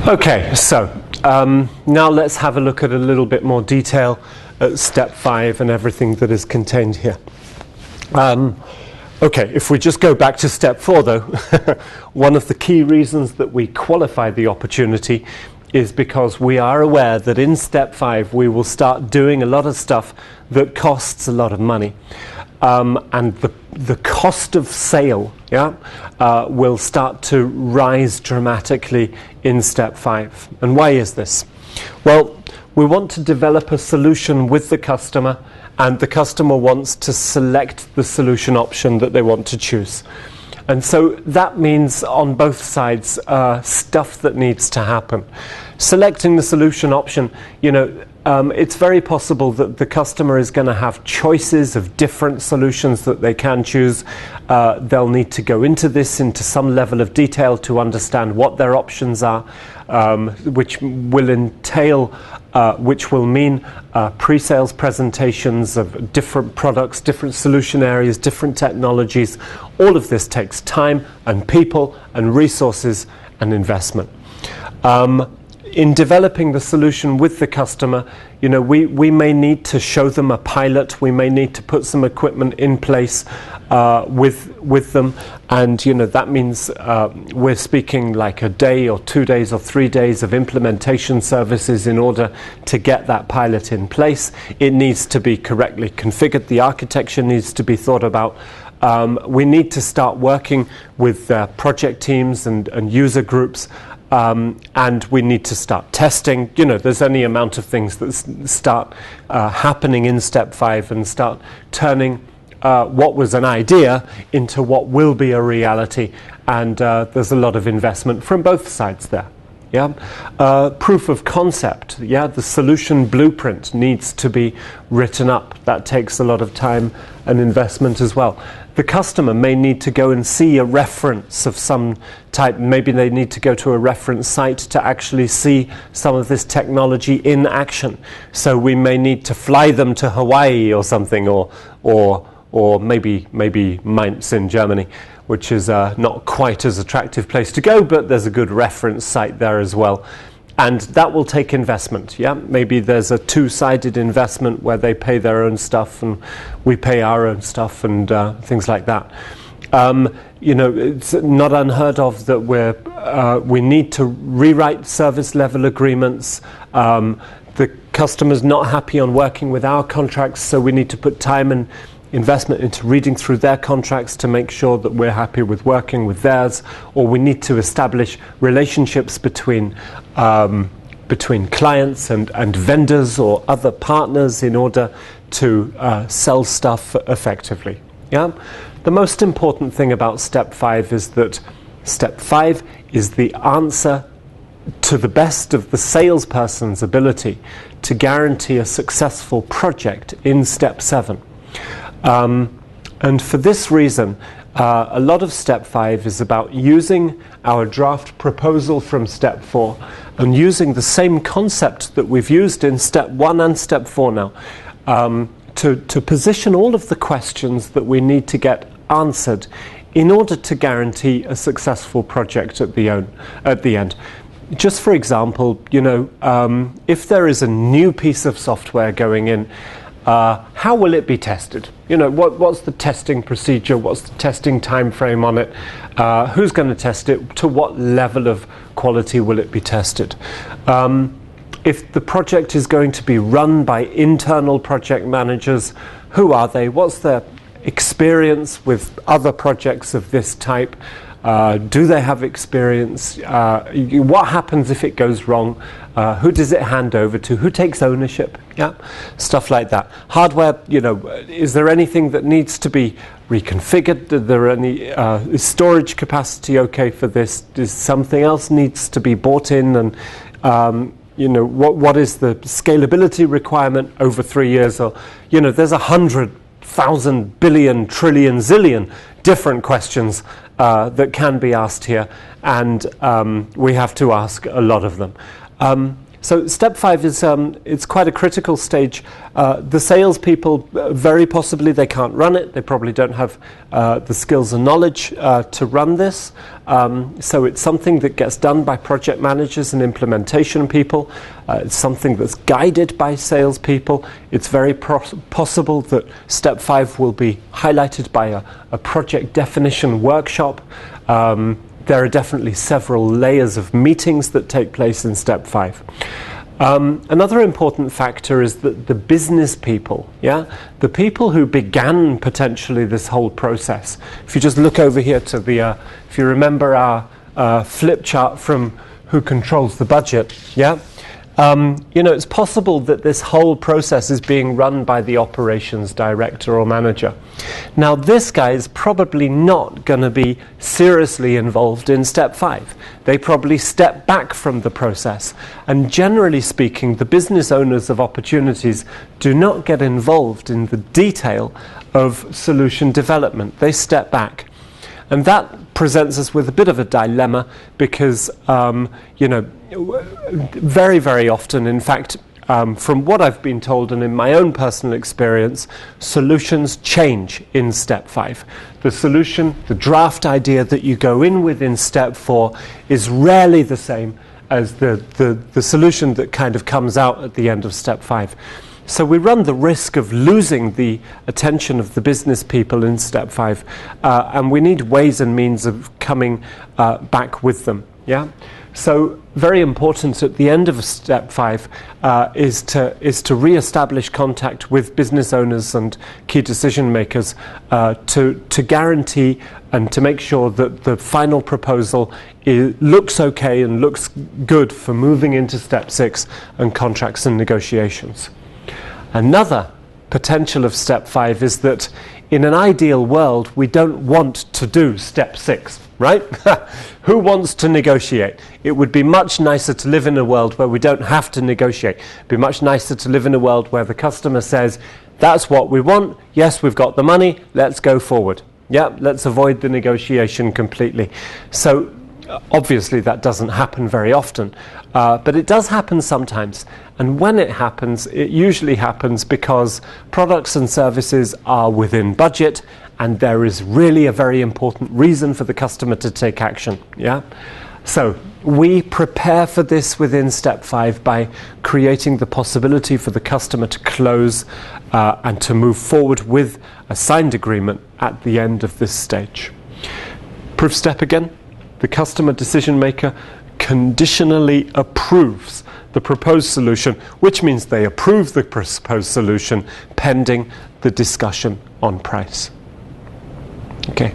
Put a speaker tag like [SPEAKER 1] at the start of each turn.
[SPEAKER 1] Okay, so now let's have a look at a little bit more detail at step 5 and everything that is contained here. Okay, if we just go back to step 4 though, one of the key reasons that we qualify the opportunity is because we are aware that in step 5 we will start doing a lot of stuff that costs a lot of money. And the cost of sale will start to rise dramatically in step 5. And why is this? Well, we want to develop a solution with the customer, and the customer wants to select the solution option that they want to choose. And so that means on both sides stuff that needs to happen. Selecting the solution option, it's very possible that the customer is going to have choices of different solutions that they can choose. They'll need to go into some level of detail to understand what their options are, which will mean pre-sales presentations of different products, different solution areas, different technologies. All of this takes time and people and resources and investment. In developing the solution with the customer, we may need to show them a pilot. We may need to put some equipment in place with them, and that means we're speaking like a day or 2 days or 3 days of implementation services in order to get that pilot in place. It needs to be correctly configured. The architecture needs to be thought about. We need to start working with project teams and user groups. And we need to start testing. There's any amount of things that start happening in step 5 and start turning what was an idea into what will be a reality. And there's a lot of investment from both sides there. Proof of concept. The solution blueprint needs to be written up. That takes a lot of time and investment as well. The customer may need to go and see a reference of some type. Maybe they need to go to a reference site to actually see some of this technology in action. So we may need to fly them to Hawaii or something, or maybe Mainz in Germany, which is not quite as attractive place to go, but there's a good reference site there as well. And that will take investment. Maybe there's a two-sided investment where they pay their own stuff and we pay our own stuff and things like that. It's not unheard of that we need to rewrite service level agreements. The customer's not happy on working with our contracts, so we need to put time and investment into reading through their contracts to make sure that we're happy with working with theirs, or we need to establish relationships between clients and vendors or other partners in order to sell stuff effectively. The most important thing about step 5 is that step 5 is the answer to the best of the salesperson's ability to guarantee a successful project in step 7. And for this reason, a lot of step 5 is about using our draft proposal from step 4 and using the same concept that we've used in step 1 and step 4 now to position all of the questions that we need to get answered in order to guarantee a successful project at the end. Just for example, if there is a new piece of software going in, how will it be tested? What's the testing procedure? What's the testing time frame on it? Who's going to test it? To what level of quality will it be tested? If the project is going to be run by internal project managers, who are they? What's their experience with other projects of this type? Do they have experience? What happens if it goes wrong? Who does it hand over to? Who takes ownership? Stuff like that. Hardware, is there anything that needs to be reconfigured? Are there any is storage capacity okay for this? Does something else needs to be bought in? And what is the scalability requirement over 3 years? Or there's 100,000 billion trillion zillion different questions that can be asked here, and we have to ask a lot of them. So step 5 is it's quite a critical stage. The salespeople, very possibly they can't run it. They probably don't have the skills and knowledge to run this. So it's something that gets done by project managers and implementation people. It's something that's guided by salespeople. It's very possible that step 5 will be highlighted by a project definition workshop. There are definitely several layers of meetings that take place in step 5. Another important factor is that the business people, the people who began potentially this whole process. If you just look over here to the, if you remember our flip chart from who controls the budget, it's possible that this whole process is being run by the operations director or manager. Now, this guy is probably not going to be seriously involved in step 5. They probably step back from the process. And generally speaking, the business owners of opportunities do not get involved in the detail of solution development. They step back. And that presents us with a bit of a dilemma because, very, very often, in fact, from what I've been told and in my own personal experience, solutions change in step 5. The solution, the draft idea that you go in with in step 4 is rarely the same as the solution that kind of comes out at the end of step 5. So we run the risk of losing the attention of the business people in step 5, and we need ways and means of coming back with them. So very important at the end of step 5 is to re-establish contact with business owners and key decision makers to guarantee and to make sure that the final proposal looks okay and looks good for moving into step 6 and contracts and negotiations. Another potential of step 5 is that in an ideal world, we don't want to do step 6, right? Who wants to negotiate? It would be much nicer to live in a world where we don't have to negotiate. It'd be much nicer to live in a world where the customer says, that's what we want. Yes, we've got the money. Let's go forward. Let's avoid the negotiation completely. So obviously that doesn't happen very often, but it does happen sometimes. And when it happens, it usually happens because products and services are within budget and there is really a very important reason for the customer to take action. So we prepare for this within step 5 by creating the possibility for the customer to close and to move forward with a signed agreement at the end of this stage. Proof step again. The customer decision maker conditionally approves the proposed solution, which means they approve the proposed solution pending the discussion on price. Okay.